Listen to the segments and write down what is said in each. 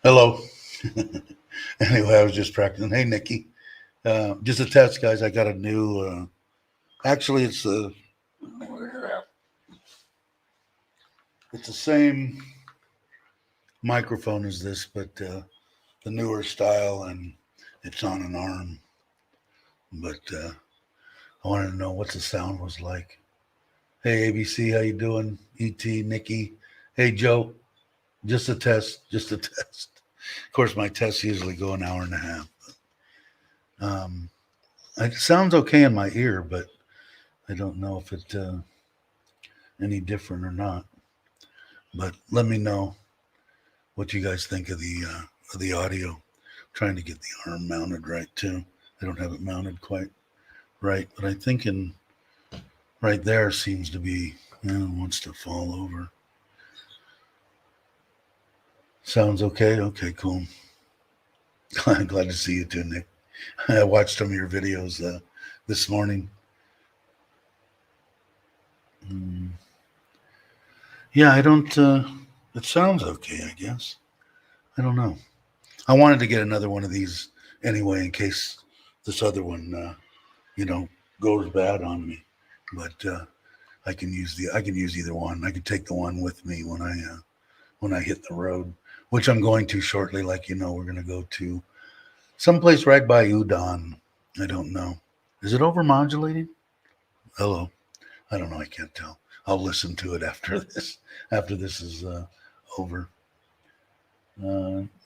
Hello. Anyway, I was just practicing. Hey, Nikki. Just a test, guys. I got a new. Actually, it's the same microphone as this, but the newer style, and it's on an arm. But I wanted to know what the sound was like. Hey, ABC, how you doing? ET, Nikki. Hey, Joe. Just a test. Just a test. Of course, my tests usually go an hour and a half. Um, it sounds okay in my ear, but I don't know if it's any different or not. But let me know what you guys think of the audio. I'm trying to get the arm mounted right too. I don't have it mounted quite right, but I think in right there seems to be wants to fall over. Sounds okay. Okay, cool. I'm glad to see you too, Nick. I watched some of your videos this morning. Mm. Yeah, I don't. It sounds okay, I guess. I don't know. I wanted to get another one of these anyway in case this other one, goes bad on me. But I can use either one. I can take the one with me when I hit the road, which I'm going to shortly. Like we're going to go to someplace right by Udon. I don't know. Is it overmodulating? Hello. I don't know. I can't tell. I'll listen to it after this. After this is over.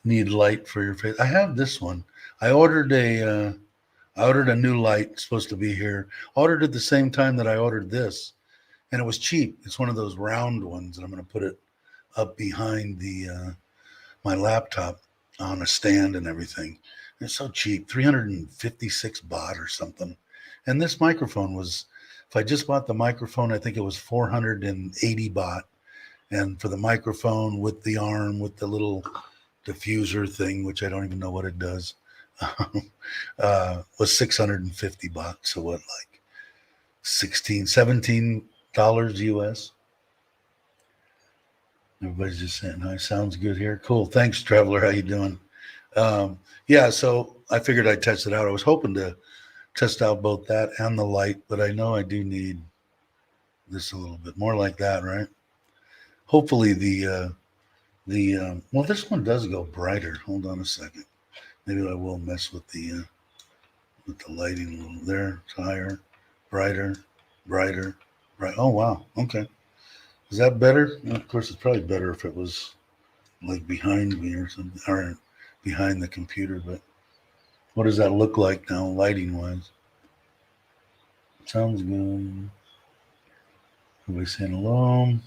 Need light for your face. I have this one. I ordered a new light. It's supposed to be here. Ordered at the same time that I ordered this, and it was cheap. It's one of those round ones, and I'm going to put it up behind the my laptop on a stand and everything. And it's so cheap, 356 baht or something. And this microphone was, if I just bought the microphone, I think it was 480 baht. And for the microphone with the arm, with the little diffuser thing, which I don't even know what it does, was 650 baht. So what, like 16, $17 US? Everybody's just saying hi. Sounds good here. Cool. Thanks, Traveler. How you doing? Yeah, so I figured I'd test it out. I was hoping to test out both that and the light, but I know I do need this a little bit more like that, right? Hopefully well, this one does go brighter. Hold on a second. Maybe I will mess with the lighting a little. There, it's higher, brighter, brighter, bright. Oh wow, okay. Is that better? Well, of course, it's probably better if it was like behind me or something, or behind the computer. But what does that look like now, lighting wise? Sounds good. Everybody saying hello.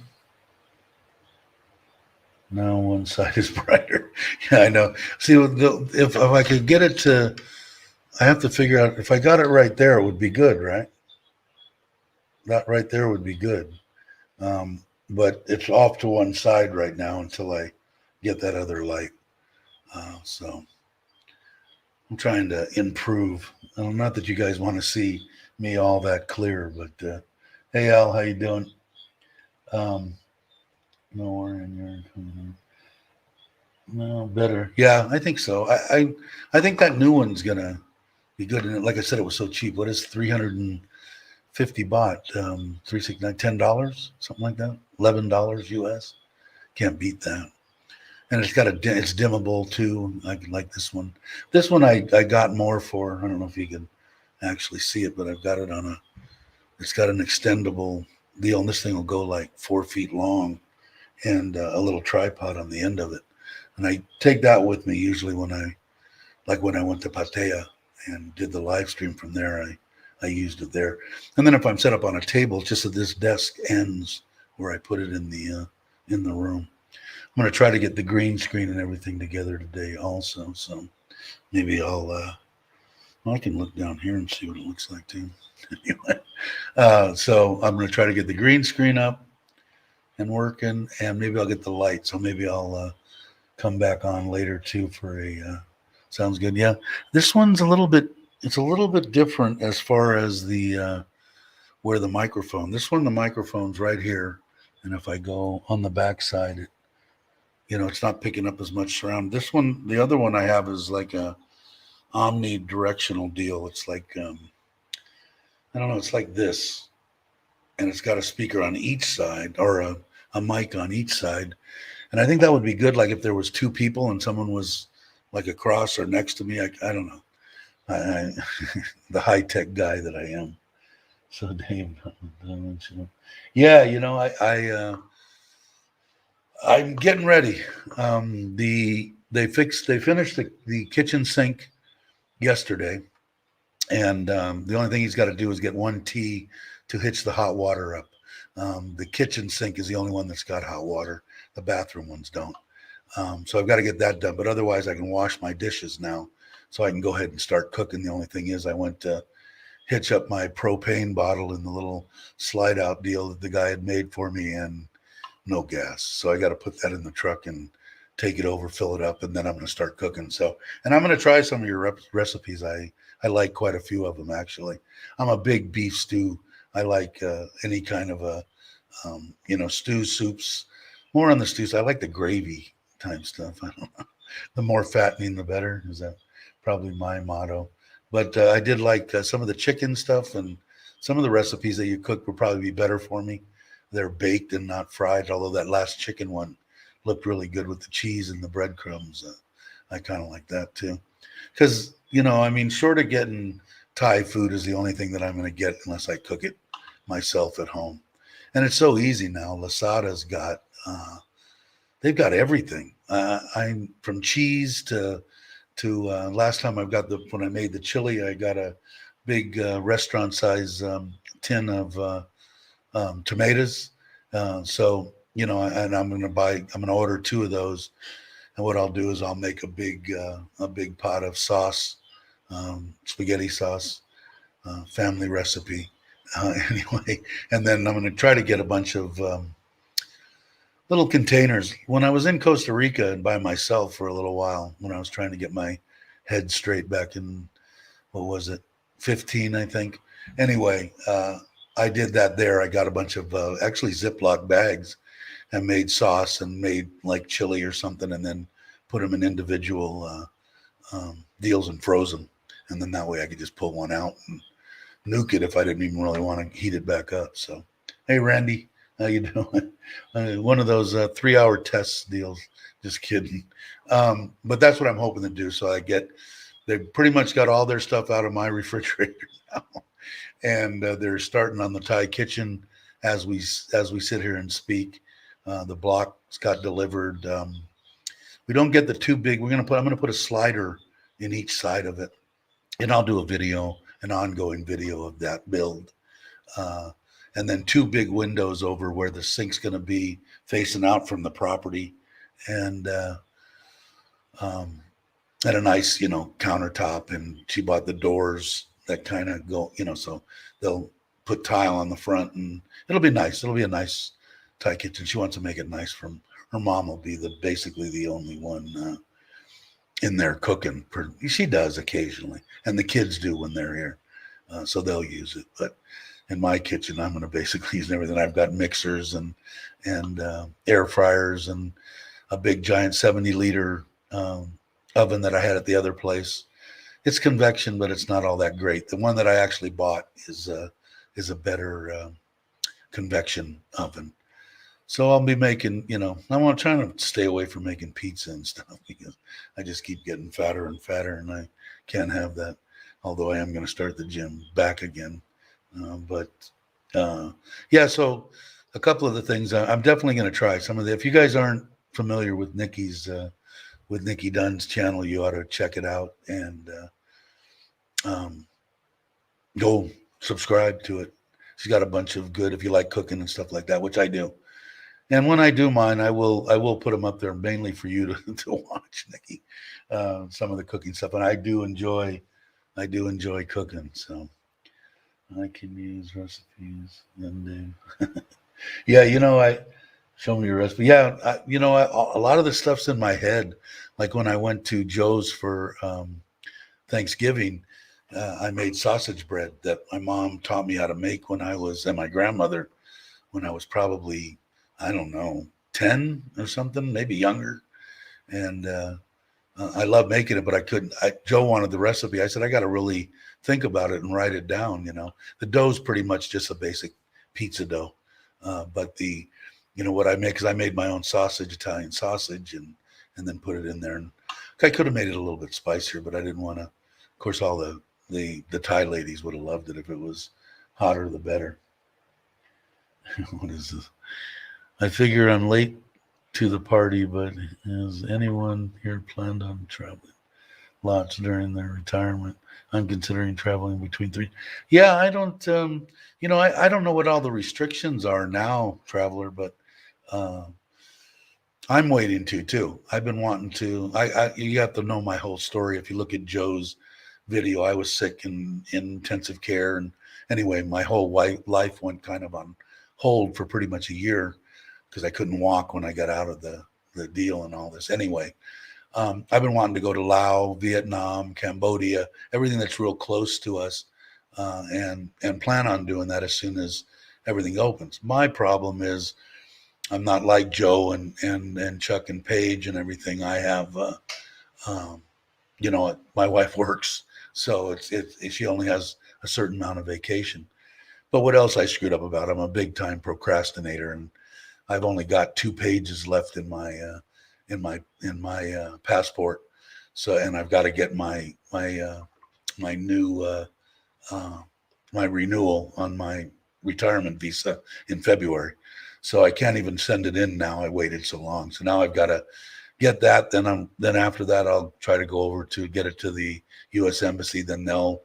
Now one side is brighter. Yeah, I know. See, if I could get it to, I have to figure out if I got it right there, it would be good, right? That right there would be good. But it's off to one side right now until I get that other light. So I'm trying to improve. Not that you guys want to see me all that clear, but hey Al, how you doing? No, better. Yeah, I think so. I think that new one's gonna be good. And like I said, it was so cheap. What is 350 baht? 369, $10, something like that. $11 US. Can't beat that. And it's dimmable too. Like this one. This one I got more for. I don't know if you can actually see it, but I've got it on it's got an extendable deal, and this thing will go like 4 feet long, and a little tripod on the end of it. And I take that with me usually when I went to Pattaya and did the live stream from there. I used it there, and then if I'm set up on a table, it's just that this desk ends where I put it in the room. I'm going to try to get the green screen and everything together today also. So maybe I can look down here and see what it looks like too. Anyway, so I'm going to try to get the green screen up and working, and maybe I'll get the light. So maybe I'll come back on later too for sounds good. Yeah. This one's it's a little bit different as far as the, where the microphone, the microphone's right here. And if I go on the back side, it's not picking up as much surround. This one, the other one I have is like a omnidirectional deal. It's like I don't know, it's like this, and it's got a speaker on each side or a mic on each side. And I think that would be good, like if there was two people and someone was like across or next to me. I don't know. I the high tech guy that I am. So Dave, yeah, I'm getting ready. They finished the kitchen sink yesterday, and the only thing he's got to do is get one T to hitch the hot water up. The kitchen sink is the only one that's got hot water. The bathroom ones don't. So I've got to get that done. But otherwise, I can wash my dishes now, so I can go ahead and start cooking. The only thing is, I went to hitch up my propane bottle in the little slide out deal that the guy had made for me, and no gas. So I got to put that in the truck and take it over, fill it up, and then I'm going to start cooking. So, and I'm going to try some of your recipes. I like quite a few of them, actually. I'm a big beef stew. I like any kind of stew, soups. More on the stews. I like the gravy type stuff. I don't know. The more fattening, the better. Is that probably my motto? But I did like some of the chicken stuff, and some of the recipes that you cook would probably be better for me. They're baked and not fried, although that last chicken one looked really good with the cheese and the breadcrumbs. I kind of like that too. Because, short of getting Thai food is the only thing that I'm going to get unless I cook it myself at home. And it's so easy now. Lasada's they've got everything. I'm from cheese to last time when I made the chili, I got a big restaurant size tin of tomatoes. And I'm going to order two of those. And what I'll do is I'll make a big pot of sauce, spaghetti sauce, family recipe. Anyway, and then I'm going to try to get a bunch of little containers. When I was in Costa Rica and by myself for a little while, when I was trying to get my head straight back in, what was it, 15, I think. Anyway, I did that there. I got a bunch of actually Ziploc bags and made sauce and made like chili or something, and then put them in individual deals and froze them. And then that way I could just pull one out and nuke it if I didn't even really want to heat it back up. So, hey, Randy, how you doing? One of those 3-hour test deals. Just kidding. But that's what I'm hoping to do. So they pretty much got all their stuff out of my refrigerator now. And they're starting on the Thai kitchen as we sit here and speak. The blocks got delivered. We don't get the too big. I'm going to put a slider in each side of it, and I'll do an ongoing video of that build. And then 2 big windows over where the sink's going to be facing out from the property, and a nice, countertop. And she bought the doors that kind of go, so they'll put tile on the front, and it'll be nice. It'll be a nice Thai kitchen. She wants to make it nice. From her mom will be basically the only one in there cooking. She does occasionally, and the kids do when they're here, so they'll use it. But in my kitchen, I'm going to basically use everything. I've got mixers and air fryers and a big giant 70-liter oven that I had at the other place. It's convection, but it's not all that great. The one that I actually bought is a better convection oven. So I'll be making, I'm trying to stay away from making pizza and stuff because I just keep getting fatter and fatter, and I can't have that. Although I am going to start the gym back again. So a couple of the things I'm definitely going to try some of the. If you guys aren't familiar with Nikki Dunn's channel, you ought to check it out and go subscribe to it. She's got a bunch of good, if you like cooking and stuff like that, which I do. And when I do mine, I will put them up there mainly for you to watch, Nikki, some of the cooking stuff. And I do enjoy cooking. So I can use recipes. And yeah, I show me your recipe. Yeah, a lot of the stuff's in my head. Like when I went to Joe's for Thanksgiving, I made sausage bread that my mom taught me how to make and my grandmother when I was probably, I don't know, 10 or something, maybe younger. And I love making it, but I couldn't. Joe wanted the recipe. I said, I got to really think about it and write it down. The dough's pretty much just a basic pizza dough. But what I make is I made my own sausage, Italian sausage, and then put it in there. And I could have made it a little bit spicier, but I didn't want to. Of course, all the Thai ladies would have loved it if it was hotter, the better. What is this? I figure I'm late to the party, but has anyone here planned on traveling lots during their retirement? I'm considering traveling between three. Yeah, I don't, I don't know what all the restrictions are now, traveler, but I'm waiting to too. I've been wanting to. You have to know my whole story. If you look at Joe's video, I was sick in intensive care, and anyway, my whole life went kind of on hold for pretty much a year because I couldn't walk when I got out of the deal and all this. Anyway, I've been wanting to go to Laos, Vietnam, Cambodia, everything that's real close to us, and plan on doing that as soon as everything opens. My problem is I'm not like Joe and Chuck and Paige and everything. I have, my wife works, so she only has a certain amount of vacation. But what else I screwed up about? I'm a big time procrastinator, and I've only got 2 pages left in my passport. So, and I've got to get my new my renewal on my retirement visa in February. So I can't even send it in now. I waited so long. So now I've got to get that. Then after that, I'll try to go over to get it to the U.S. Embassy. Then they'll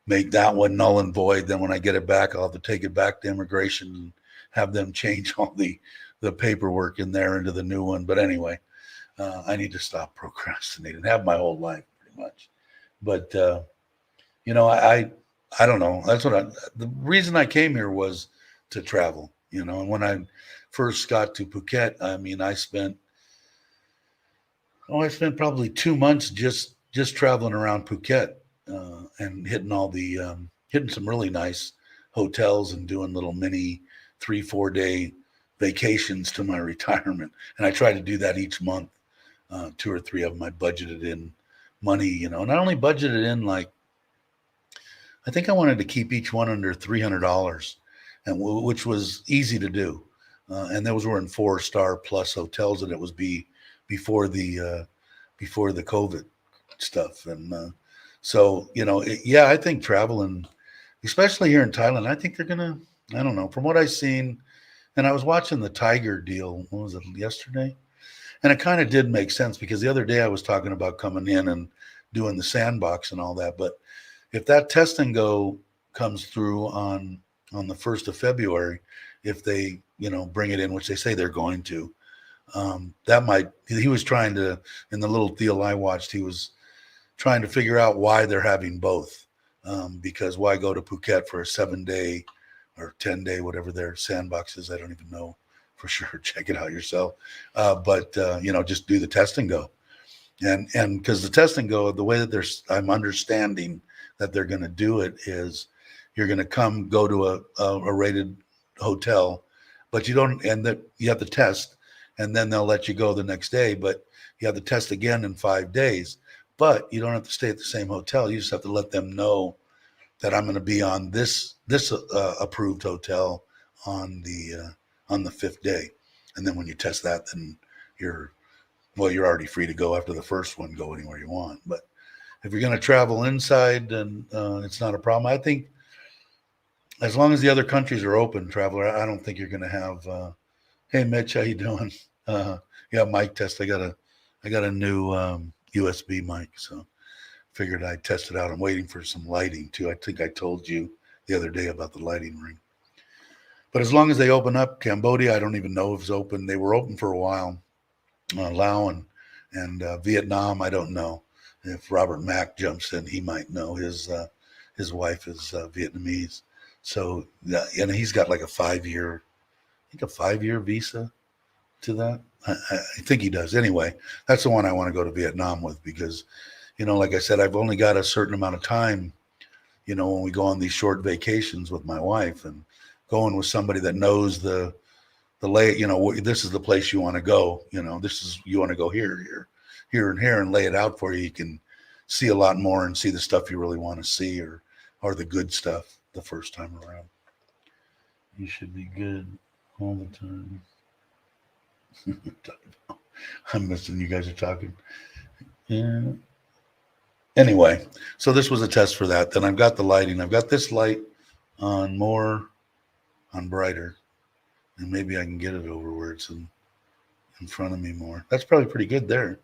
make that one null and void. Then when I get it back, I'll have to take it back to immigration and have them change all the paperwork in there into the new one. But anyway, I need to stop procrastinating. Have my whole life pretty much. But I don't know. That's the reason I came here was to travel. And when I first got to Phuket, I mean, I spent probably 2 months just traveling around Phuket and hitting some really nice hotels and doing little mini 3-4 day vacations to my retirement. And I try to do that each month. 2 or 3 of them I budgeted in money, and I only budgeted in I think I wanted to keep each one under $300, and which was easy to do. And those were in 4-star plus hotels, and it was before the COVID stuff. And so, I think traveling, especially here in Thailand, I think they're gonna. I don't know. From what I've seen, and I was watching the Tiger deal. What was it, yesterday? And it kind of did make sense because the other day I was talking about coming in and doing the sandbox and all that. But if that test and go comes through on the 1st of February, if they, bring it in, which they say they're going to, he was trying to, in the little deal I watched, he was trying to figure out why they're having both. Because why go to Phuket for a 7-day or 10-day, whatever their sandbox is? I don't even know for sure. Check it out yourself. But just do the test and go. And because the test and go, the way that I'm understanding that they're going to do it is you're going to go to a rated hotel, but you don't, and that you have the test, and then they'll let you go the next day, but you have the test again in 5 days, but you don't have to stay at the same hotel. You just have to let them know that I'm going to be on this approved hotel on the 5th day. And then when you test that, then you're already free to go after the first one, go anywhere you want. But if you're going to travel inside, then it's not a problem. I think as long as the other countries are open, traveler, I don't think you're going to have, hey, Mitch, how you doing? Yeah, mic test. I got a new USB mic, so figured I'd test it out. I'm waiting for some lighting too. I think I told you the other day about the lighting ring. But as long as they open up, Cambodia, I don't even know if it's open. They were open for a while. Laos and Vietnam, I don't know. If Robert Mack jumps in, he might know. His wife is Vietnamese. So, and he's got like a 5-year visa to that. I think he does. Anyway, that's the one I want to go to Vietnam with because, like I said, I've only got a certain amount of time, when we go on these short vacations with my wife, and going with somebody that knows the this is the place you want to go. You want to go here, and lay it out for you. You can see a lot more and see the stuff you really want to see, or the good stuff the first time around. You should be good all the time. I'm missing you guys are talking. Yeah. Anyway, so this was a test for that. Then I've got the lighting. I've got this light on brighter, and maybe I can get it over where it's in front of me more. That's probably pretty good there.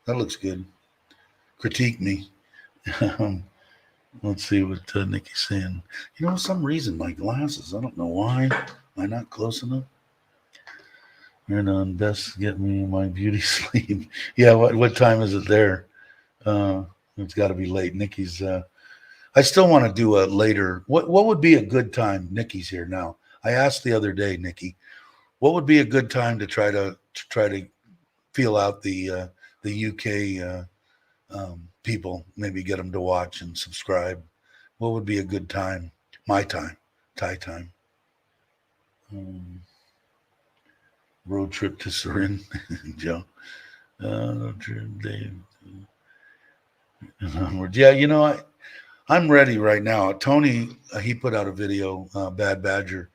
That looks good. Critique me. Let's see what Nikki's saying. Some reason my glasses, I don't know why. Am I not close enough? And on best get me my beauty sleep. Yeah, what time is it there? It's got to be late. Nikki's. I still want to do a later. What would be a good time? Nikki's here now. I asked the other day, Nikki, what would be a good time to try to feel out the UK people? Maybe get them to watch and subscribe. What would be a good time? My time, Thai time. Road trip to Surin, Joe. Road trip, Dave. And onward. Yeah, I'm ready right now. Tony, he put out a video, Bad Badger,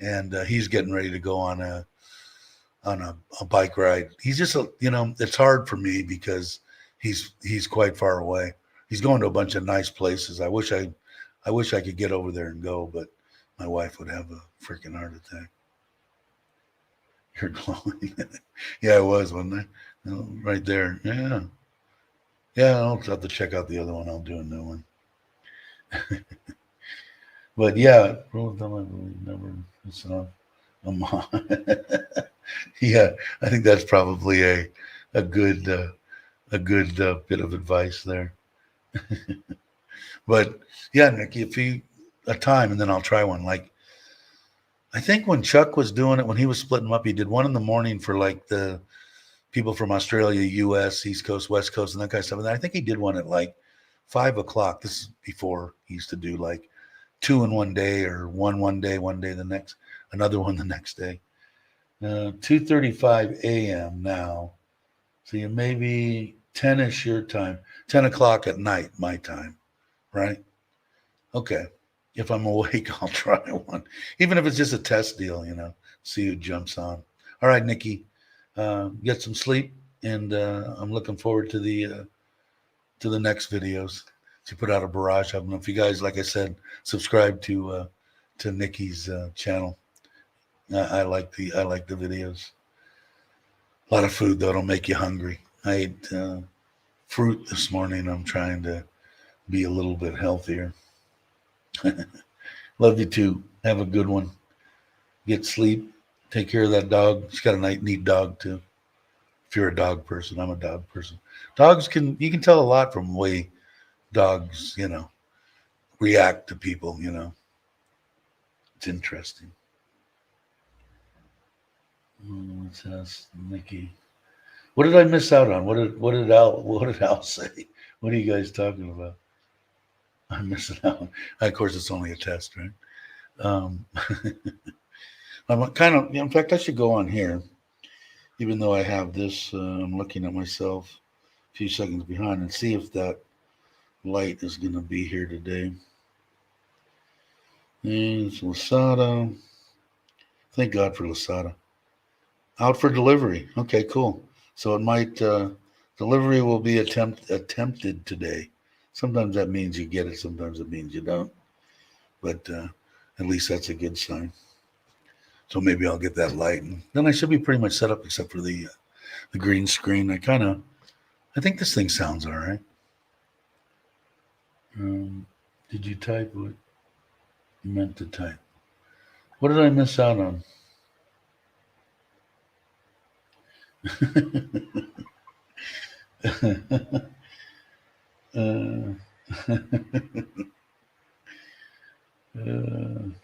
and he's getting ready to go on a bike ride. He's just, it's hard for me because he's quite far away. He's going to a bunch of nice places. I wish I could get over there and go, but my wife would have a freaking heart attack. You're glowing. Yeah, it was, wasn't it? Right there. Yeah. Yeah, I'll have to check out the other one. I'll do a new one. But yeah, roll down my believe never miss off. Yeah, I think that's probably a good bit of advice there. But yeah, Nick, if a time, and then I'll try one. Like, I think when Chuck was doing it, when he was splitting them up, he did one in the morning for like the people from Australia, US, East Coast, West Coast, and that kind of stuff. And then I think he did one at like 5 o'clock. This is before he used to do like 2 in one day, or one day the next, another one the next day. 2:35 a.m. now. So you maybe 10-ish your time, 10 o'clock at night, my time, right? Okay. If I'm awake, I'll try one. Even if it's just a test deal, see who jumps on. All right, Nikki, get some sleep, and I'm looking forward to the next videos. She put out a barrage of them. If you guys, like I said, subscribe to Nikki's channel. I like the videos. A lot of food though, it'll make you hungry. I ate fruit this morning. I'm trying to be a little bit healthier. Love you too. Have a good one. Get sleep. Take care of that dog. She's got a neat dog too. If you're a dog person, I'm a dog person. You can tell a lot from the way dogs, react to people, It's interesting. Let's ask Nikki. What did I miss out on? What did Al say? What are you guys talking about? I'm missing out. Of course, it's only a test, right? I'm kind of. In fact, I should go on here, even though I have this. I'm looking at myself a few seconds behind, and see if that light is going to be here today. And it's Lasada. Thank God for Lasada. Out for delivery. Okay, cool. So it might delivery will be attempted today. Sometimes that means you get it. Sometimes it means you don't. But at least that's a good sign. So maybe I'll get that light, and then I should be pretty much set up, except for the green screen. I think this thing sounds all right. Did you type what you meant to type? What did I miss out on? uh,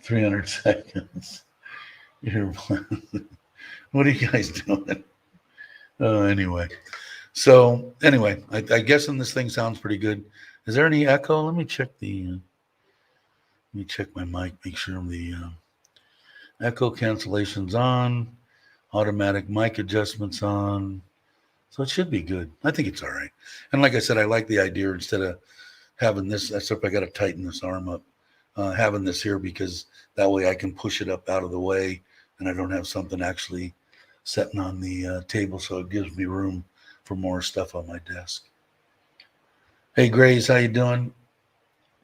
300 seconds. What are you guys doing? Anyway, I guess this thing sounds pretty good. Is there any echo? Let me check my mic. Make sure Echo cancellations on. Automatic mic adjustments on. So it should be good. I think it's all right. And like I said, I like the idea instead of having this, except I got to tighten this arm up, having this here because that way I can push it up out of the way and I don't have something actually sitting on the table. So it gives me room for more stuff on my desk. Hey, Grace, how you doing?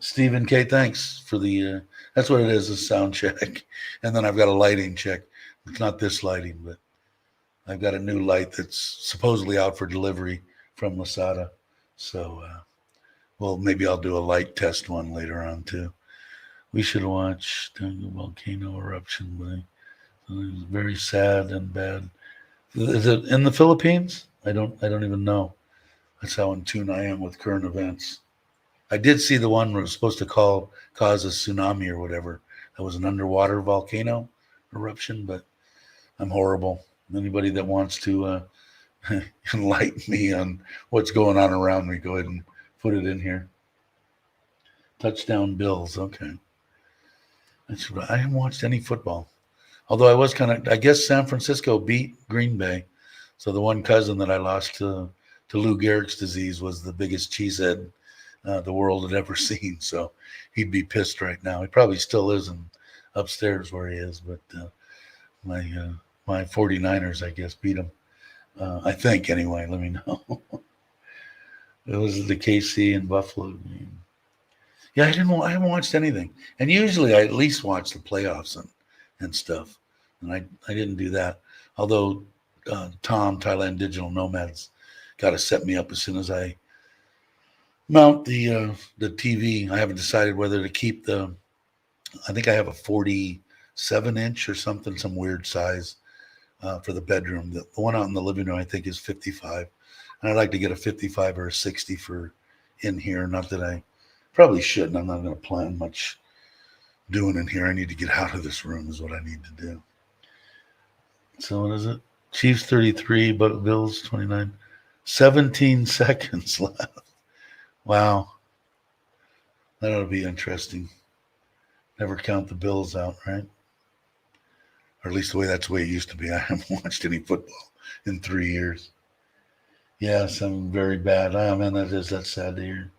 Stephen K, thanks for the, that's what it is, a sound check. And then I've got a lighting check. It's not this lighting, but I've got a new light that's supposedly out for delivery from Lasada. So, well, maybe I'll do a light test one later on too. We should watch the volcano eruption. But it was very sad and bad. Is it in the Philippines? I don't even know. That's how in tune I am with current events. I did see the one where it was supposed to cause a tsunami or whatever. That was an underwater volcano eruption, but I'm horrible. Anybody that wants to enlighten me on what's going on around me, go ahead and put it in here. Touchdown Bills. Okay. I haven't watched any football. Although I was I guess San Francisco beat Green Bay. So the one cousin that I lost to Lou Gehrig's disease was the biggest cheesehead the world had ever seen. So he'd be pissed right now. He probably still is upstairs where he is. But my 49ers, I guess, beat him. I think anyway. Let me know. It was the KC and Buffalo game. Yeah, I haven't watched anything. And usually I at least watch the playoffs and stuff. And I didn't do that. Although Tom, Thailand Digital Nomads, got to set me up as soon as I mount the TV. I haven't decided whether to keep I think I have a 47-inch or something, some weird size for the bedroom. The one out in the living room, I think, is 55. And I'd like to get a 55 or a 60 for in here. Not that I probably shouldn't. I'm not going to plan much doing in here. I need to get out of this room is what I need to do. So what is it? Chiefs 33, but Bills 29. 17 seconds left. Wow. That ought to be interesting. Never count the Bills out, right? Or at least that's the way it used to be. I haven't watched any football in 3 years. Yes, I'm very bad. Oh, man, that's sad to hear.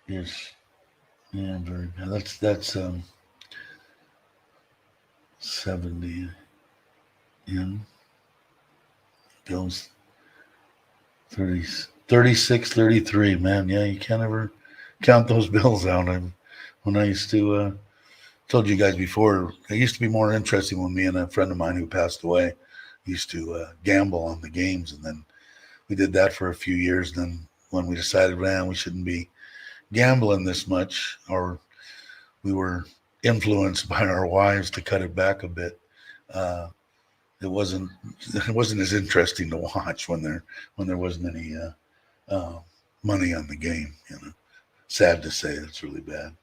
Yes. Yeah, very bad. That's 70 in Bills 30, 36, 33. Man, yeah, you can't ever count those Bills out. When I used to told you guys before, it used to be more interesting when me and a friend of mine who passed away used to gamble on the games, and then we did that for a few years. Then when we decided, man, we shouldn't be gambling this much, or we were influenced by our wives to cut it back a bit. It wasn't as interesting to watch when there wasn't any money on the game. Sad to say, it's really bad.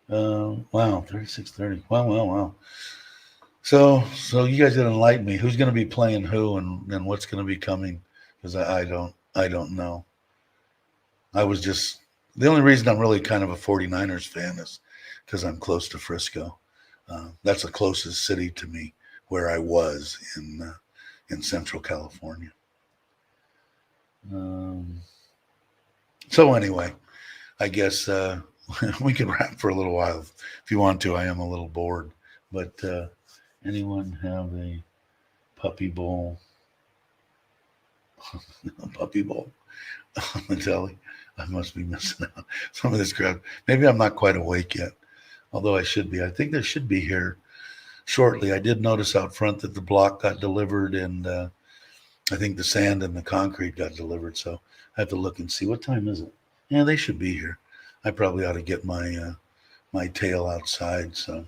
Wow, 36-30. Wow. So you guys gotta enlighten me. Who's gonna be playing who and what's gonna be coming? Because I don't know. I was just, the only reason I'm really kind of a 49ers fan is because I'm close to Frisco. That's the closest city to me where I was in Central California. So anyway, I guess we can wrap for a little while if you want to. I am a little bored, but anyone have a puppy bowl? A puppy bowl on the telly? I must be missing out some of this crap. Maybe I'm not quite awake yet, although I should be. I think there should be here shortly. I did notice out front that the block got delivered, and I think the sand and the concrete got delivered. So I have to look and see. What time is it? Yeah, they should be here. I probably ought to get my tail outside. So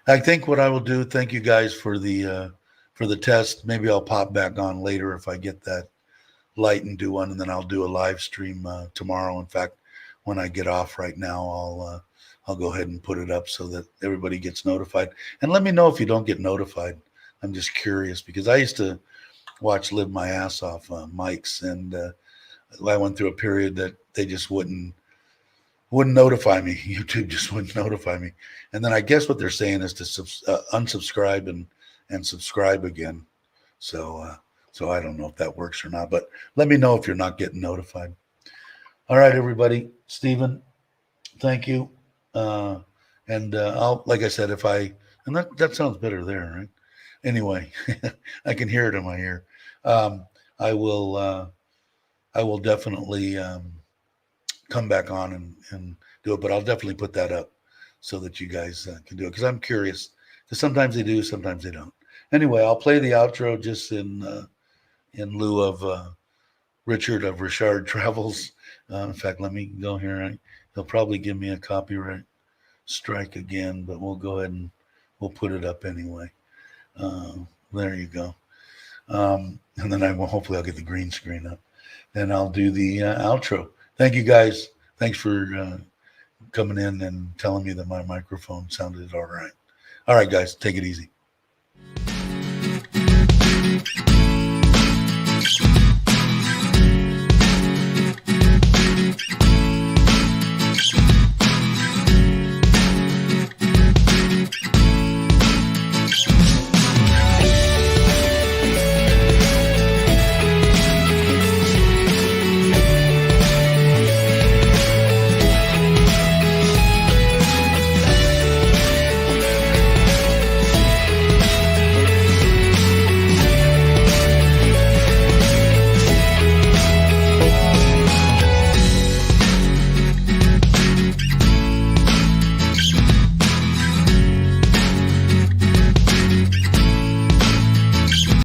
I think what I will do, thank you guys for the test. Maybe I'll pop back on later if I get that light and do one, and then I'll do a live stream tomorrow. In fact, when I get off right now, I'll go ahead and put it up so that everybody gets notified. And let me know if you don't get notified. I'm just curious because I used to live my ass off Mike's, and I went through a period that they just wouldn't notify me. YouTube just wouldn't notify me. And then I guess what they're saying is to unsubscribe and subscribe again. So so I don't know if that works or not, but let me know if you're not getting notified. All right, everybody. Stephen, thank you. I'll, like I said, and that sounds better there, right? Anyway, I can hear it in my ear. I will definitely come back on and do it, but I'll definitely put that up so that you guys can do it, because I'm curious. Because sometimes they do, sometimes they don't. Anyway, I'll play the outro just in lieu of Richard of Richard Travels. In fact, let me go here. He'll probably give me a copyright strike again, but we'll go ahead and we'll put it up anyway. There you go. And then hopefully I'll get the green screen up. Then I'll do the outro. Thank you guys. Thanks for coming in and telling me that my microphone sounded all right. All right, guys, take it easy.